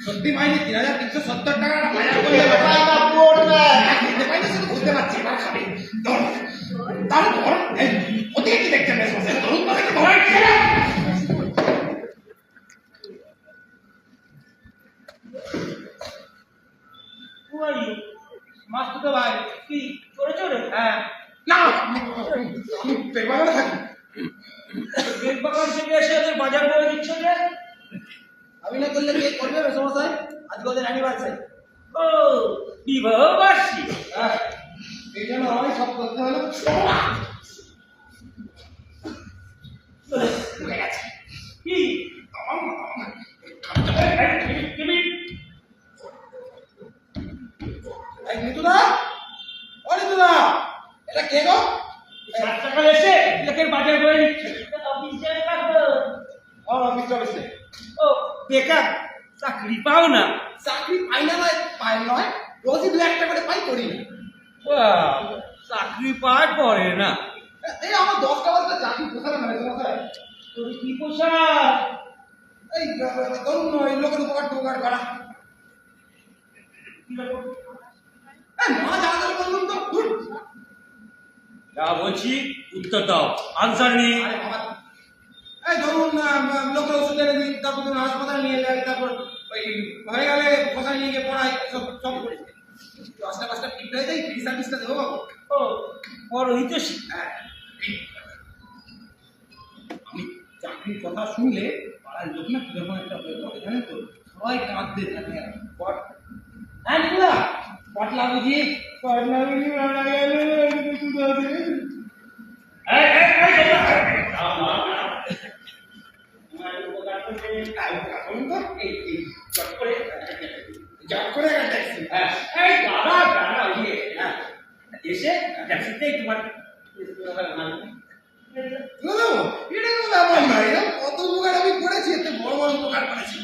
সত্যি মাইনে ৩,৩৭০ টাকা বাজার করলে দিতে পাইনি, শুধু বুঝতে পারছি এবার খাবে। তারপর ওদিকে কি দেখছেন ধরুন মাস্তুতো ভাই কি চোরে চোরে? হ্যাঁ না পেপারে থাকি বেগবাগান থেকে এসে ওদের বাজার করে দিচ্ছ যে? আমি না করলে কে করবে মেসমশাই? আজকে ওদের অ্যানিভার্সারি। ও বিবাহ বার্ষিক। হ্যাঁ এই জন্য আমাকে সব করতে হলো। চলে গেছে কি এই নিতুদা, ও নিতুদা, এটা কে গো? 7 টাকা এসে লোকের বাজার করে দিচ্ছে। অফিসের কাছে অফিস অফিসে ও বেকার চাকরি পাও না? চাকরি পাই না নয়, পাই নয়, রোজই 2-1টা করে পাই, করি না। চাকরি পায় পড়ে না। এই আমার 10টা বাজে চাকরি পোষাবে না মেসমশাই। তোর কি পোশাক? এই ধরুন ওই লোকের উপকার টোকার করা। না জানা বলুন তো। যা বলছি উত্তর দাও, আনসার নেই। এই ধরুন লোকের ওষুধ এনে দিই, তারপর ধরুন হাসপাতালে নিয়ে যায়, তারপর ওই হয়ে গেলে কোথায় নিয়ে গিয়ে পড়াই, সব সব করি। 10টা ঠিক হয়ে যায়, ফ্রি সার্ভিসটা দেবো বাবু। ও পরোহিত হ্যাঁ আমি চাকরির কথা শুনলে পাড়ার লোক না কিরকম একটা হয়ে পড়ে জানেন তো, সবাই কাঁদতে থাকে। হ্যাঁ নিতুদা, পটলা বুঝি পটলা বুঝি মারা গেল। এসে ট্যাক্সিতেই তোমার কত উপকার আমি করেছি, এতে বড় বড় উপকার করেছি।